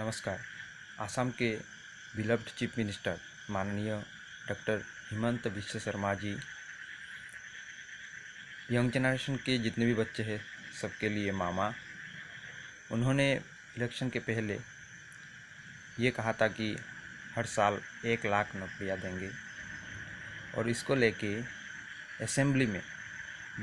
नमस्कार। आसाम के beloved chief minister माननीय doctor Himanta Biswa Sharma ji young generation के जितने भी बच्चे हैं सबके लिए मामा। उन्होंने इलेक्शन के पहले ये कहा था कि हर साल 1 लाख नौकरियां देंगे और इसको लेके असेंबली में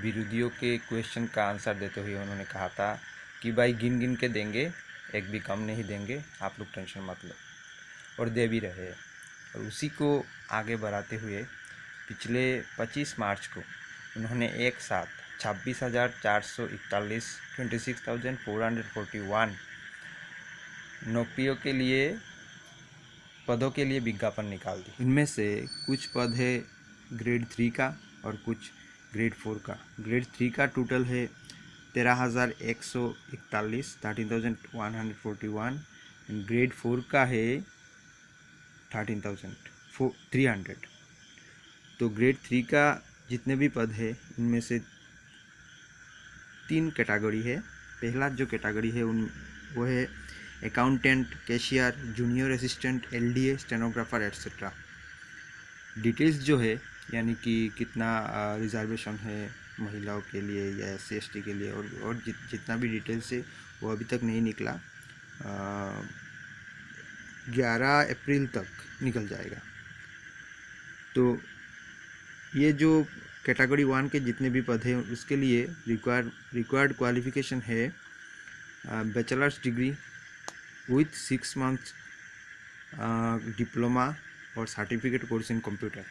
विरोधियों के क्वेश्चन का आंसर देते हुए उन्होंने कहा था कि भाई गिन गिन के देंगे, एक भी कम नहीं देंगे, आप लोग टेंशन मत लो, और दे भी रहे। और उसी को आगे बढ़ाते हुए पिछले 25 मार्च को उन्होंने एक साथ 26,441 26,441 नौकरियों के लिए पदों के लिए विज्ञापन निकाल दी। इनमें से कुछ पद है ग्रेड 3 का और कुछ ग्रेड 4 का। ग्रेड 3 का टोटल है 13,141 13,141। ग्रेड 4 का है 13,300। तो ग्रेड 3 का जितने भी पद है इनमें से 3 कैटेगरी है। पहला जो कैटेगरी है वो है accountant, cashier, junior assistant, LDA, stenographer etcetera. Details जो है यानी कि कितना रिजर्वेशन है महिलाओं के लिए या SC/ST के लिए और जितना भी डिटेल्स है वो अभी तक नहीं निकला। 11 अप्रैल तक निकल जाएगा। तो ये जो कैटेगरी 1 के जितने भी पद हैं उसके लिए रिक्वायर्ड क्वालिफिकेशन है bachelors degree with 6 months diploma और सर्टिफिकेट कोर्स इन कंप्यूटर।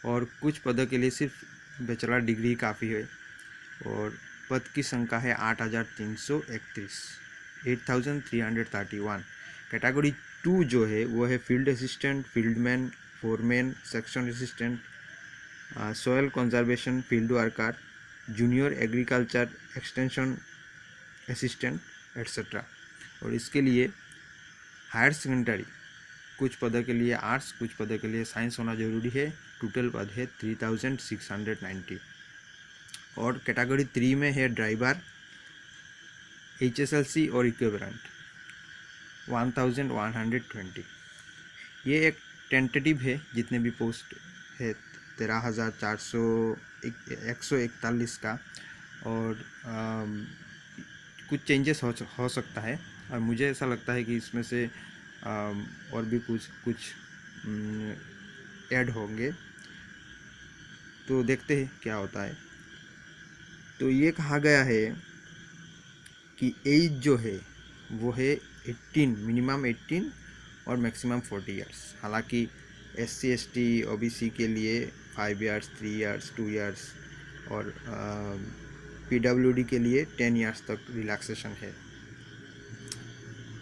और कुछ पदों के लिए सिर्फ बैचलर डिग्री काफ़ी है। और पद की संख्या है 8,331 8,331। कैटेगरी 2 जो है वो है field assistant, fieldman, foreman, section assistant, soil conservation field worker, junior agriculture extension assistant etcetera. और इसके लिए हायर सेकेंडरी कुछ पदों के लिए आर्ट्स, कुछ पदों के लिए साइंस होना जरूरी है। टोटल पद है 3,690। और कैटेगरी 3 में है ड्राइवर, HSLC और इक्विवेलेंट 1,120। ये एक टेंटेटिव है। जितने भी पोस्ट है 13,141 का। और कुछ चेंजेस हो सकता है और मुझे ऐसा लगता है कि इसमें से और भी कुछ ऐड होंगे। तो देखते हैं क्या होता है। तो ये कहा गया है कि एज जो है वो है 18, मिनिमम 18 और मैक्सिमम 40 इयर्स। हालांकि SC/ST OBC के लिए 5 years, 3 years, 2 years और PWD के लिए 10 years तक रिलैक्सेशन है।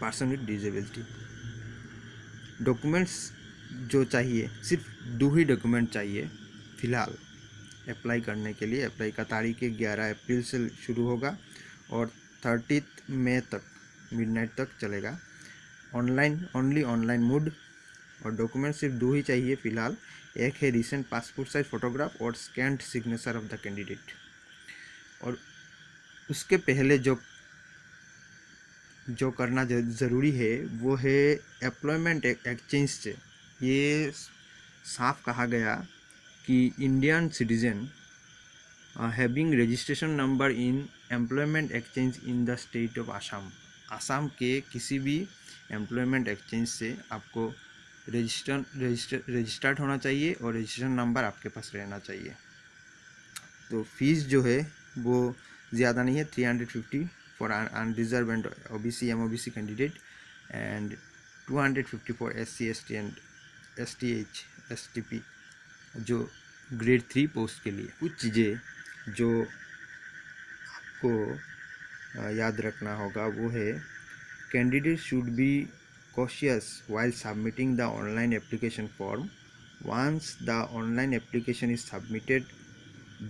Person with disability. डॉक्यूमेंट्स जो चाहिए, सिर्फ 2 ही डॉक्यूमेंट चाहिए फ़िलहाल अप्लाई करने के लिए। अप्लाई का तारीख 11 अप्रैल से शुरू होगा और 30 मई तक मिडनाइट तक चलेगा। Only online mode. और डॉक्यूमेंट सिर्फ 2 ही चाहिए फ़िलहाल। एक है रिसेंट पासपोर्ट साइज फोटोग्राफ और scanned signature of the candidate. और उसके पहले जो करना ज़रूरी है वो है एम्प्लॉयमेंट एक्सचेंज से। ये साफ कहा गया कि Indian citizen having registration number in employment exchange in the state of Assam के किसी भी एम्प्लॉयमेंट एक्सचेंज से आपको रजिस्टर्ड होना चाहिए और रजिस्ट्रेशन नंबर आपके पास रहना चाहिए। तो फीस जो है वो ज़्यादा नहीं है, 350 for unreserve and OBC MOBC candidate and 250 for SC/ST and STH STP जो ग्रेड 3 पोस्ट के लिए। कुछ चीज़ें जो आपको याद रखना होगा वो है candidate should be cautious while submitting the online application form. Once the online application is submitted,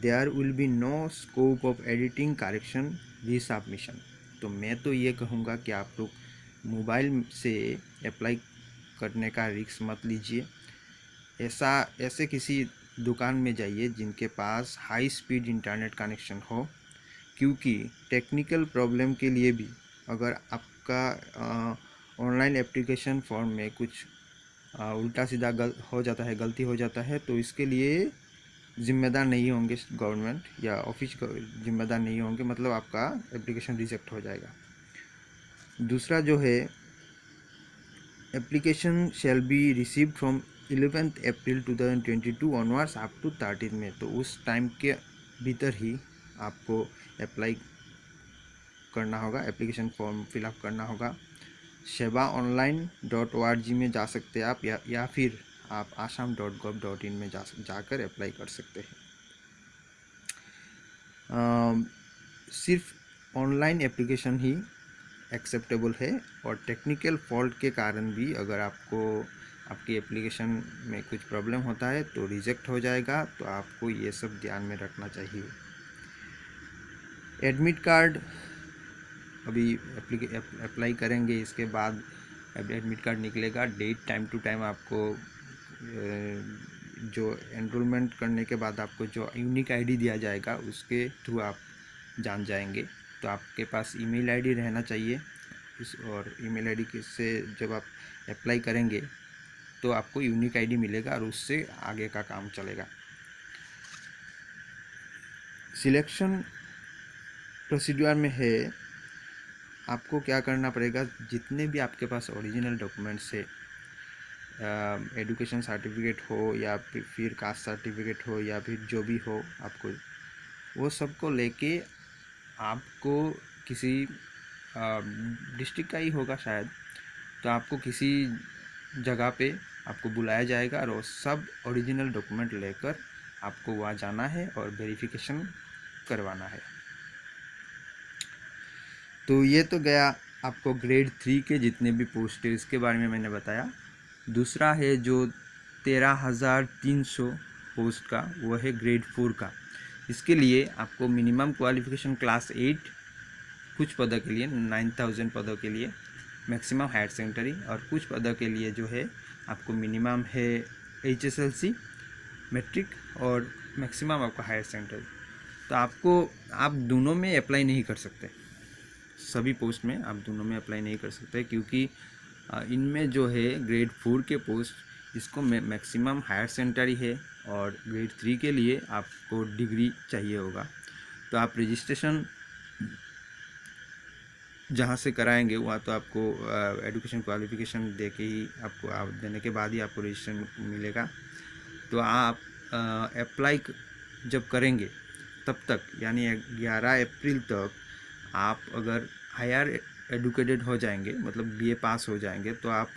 there will be no scope of editing, correction, resubmission. तो मैं तो ये कहूँगा कि आप लोग मोबाइल से अप्लाई करने का रिस्क मत लीजिए। ऐसे किसी दुकान में जाइए जिनके पास हाई स्पीड इंटरनेट कनेक्शन हो, क्योंकि टेक्निकल प्रॉब्लम के लिए भी अगर आपका ऑनलाइन एप्लीकेशन फॉर्म में कुछ उल्टा सीधा हो जाता है, गलती हो जाता है, तो इसके लिए जिम्मेदार नहीं होंगे गवर्नमेंट या ऑफिस जिम्मेदार नहीं होंगे, मतलब आपका एप्लीकेशन रिजेक्ट हो जाएगा। दूसरा जो है, application shall be received from 11 April 2022 onwards up to 13 में, तो उस टाइम के भीतर ही आपको अप्लाई करना होगा, एप्लीकेशन फॉर्म फिलअप करना होगा। sevaonline.org में जा सकते हैं आप, या फिर आप assam.gov.in में जाकर अप्लाई कर सकते हैं। सिर्फ ऑनलाइन एप्लीकेशन ही एक्सेप्टेबल है, और टेक्निकल फॉल्ट के कारण भी अगर आपकी एप्लीकेशन में कुछ प्रॉब्लम होता है तो रिजेक्ट हो जाएगा, तो आपको ये सब ध्यान में रखना चाहिए। एडमिट कार्ड अभी अप्लाई करेंगे, इसके बाद एडमिट कार्ड निकलेगा, डेट टाइम टू टाइम आपको जो एनरोलमेंट करने के बाद आपको जो यूनिक आईडी दिया जाएगा उसके थ्रू आप जान जाएंगे। तो आपके पास ईमेल आईडी रहना चाहिए, और ईमेल आईडी से जब आप अप्लाई करेंगे तो आपको यूनिक आईडी मिलेगा और उससे आगे का काम चलेगा। सिलेक्शन प्रोसीड्यूर में है, आपको क्या करना पड़ेगा, जितने भी आपके पास ओरिजिनल डॉक्यूमेंट्स है, एजुकेशन सर्टिफिकेट हो या फिर कास्ट सर्टिफिकेट हो या फिर जो भी हो, आपको वो सबको लेके आपको किसी डिस्ट्रिक्ट का ही होगा शायद, तो आपको किसी जगह पे आपको बुलाया जाएगा और वो सब ओरिजिनल डॉक्यूमेंट लेकर आपको वहाँ जाना है और वेरिफिकेशन करवाना है। तो ये तो गया आपको ग्रेड 3 के जितने भी पोस्ट है इसके बारे में मैंने बताया। दूसरा है जो 13,300 पोस्ट का, वो है ग्रेड 4 का। इसके लिए आपको मिनिमम क्वालिफिकेशन क्लास 8 कुछ पदों के लिए, 9,000 पदों के लिए मैक्सिमम हायर सेकेंडरी, और कुछ पदों के लिए जो है आपको मिनिमम है HSLC मैट्रिक और मैक्सिमम आपका हायर सेकेंडरी। तो आप दोनों में अप्लाई नहीं कर सकते, सभी पोस्ट में आप दोनों में अप्लाई नहीं कर सकते, क्योंकि इनमें जो है ग्रेड 4 के पोस्ट इसको मैक्सिमम हायर सेकेंडरी है, और ग्रेड 3 के लिए आपको डिग्री चाहिए होगा। तो आप रजिस्ट्रेशन जहाँ से कराएंगे वहाँ तो आपको एजुकेशन क्वालिफिकेशन दे के ही आपको देने के बाद ही आपको रजिस्ट्रेशन मिलेगा। तो आप अप्लाई जब करेंगे तब तक, यानी 11 अप्रैल तक आप अगर हायर एडुकेटेड हो जाएंगे, मतलब BA पास हो जाएंगे, तो आप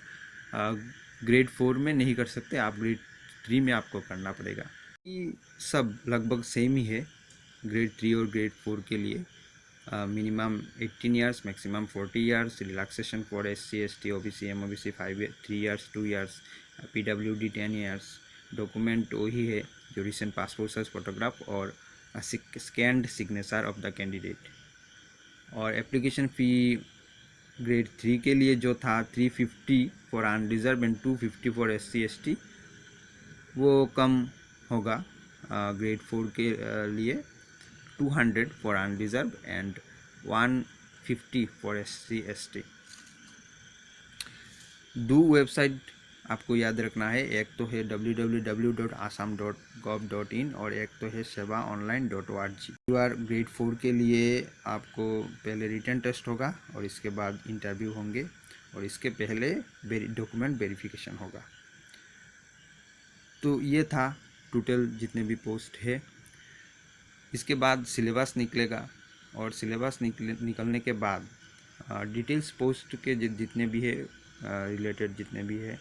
ग्रेड 4 में नहीं कर सकते, आप ग्रेड 3 में आपको करना पड़ेगा। ये सब लगभग सेम ही है ग्रेड 3 और ग्रेड 4 के लिए। Minimum 18 years, maximum 40 years, relaxation for SC ST OBC MOBC 3 years, 2 years, PWD 10 years. Document वही है जो रिसेंट पासपोर्ट साइज फोटोग्राफ और scanned signature of the candidate. और एप्लीकेशन फ़ी ग्रेड 3 के लिए जो था 350 for unreserve and 250 for SC ST, वो कम होगा। ग्रेड 4 के लिए 200 for unreserve and 150 for SC ST। दो वेबसाइट आपको याद रखना है, एक तो है www.assam.gov.in और एक तो है sevaonline.org। ग्रेड 4 के लिए आपको पहले रिटन टेस्ट होगा और इसके बाद इंटरव्यू होंगे, और इसके पहले डॉक्यूमेंट वेरिफिकेशन होगा। तो ये था टोटल जितने भी पोस्ट है। इसके बाद सिलेबस निकलेगा, और सिलेबस निकलने के बाद डिटेल्स पोस्ट के जितने भी है रिलेटेड, जितने भी है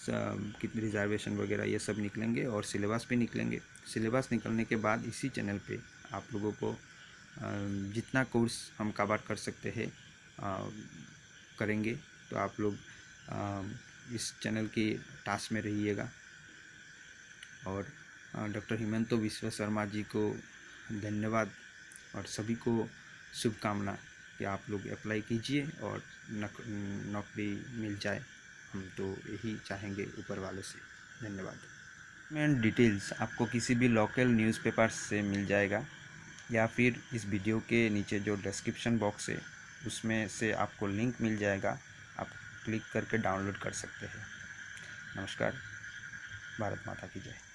कितनी रिजर्वेशन वगैरह, ये सब निकलेंगे और सिलेबस भी निकलेंगे। सिलेबस निकलने के बाद इसी चैनल पे आप लोगों को जितना कोर्स हम कवर कर सकते हैं करेंगे। तो आप लोग इस चैनल की टास्क में रहिएगा। और डॉक्टर हिमंतो विश्व शर्मा जी को धन्यवाद, और सभी को शुभकामना कि आप लोग अप्लाई कीजिए और नौकरी मिल जाए। हम तो यही चाहेंगे ऊपर वाले से। धन्यवाद। मैं डिटेल्स आपको किसी भी लोकल न्यूज़पेपर से मिल जाएगा, या फिर इस वीडियो के नीचे जो डिस्क्रिप्शन बॉक्स है उसमें से आपको लिंक मिल जाएगा। आप क्लिक करके डाउनलोड कर सकते हैं। नमस्कार। भारत माता की जय।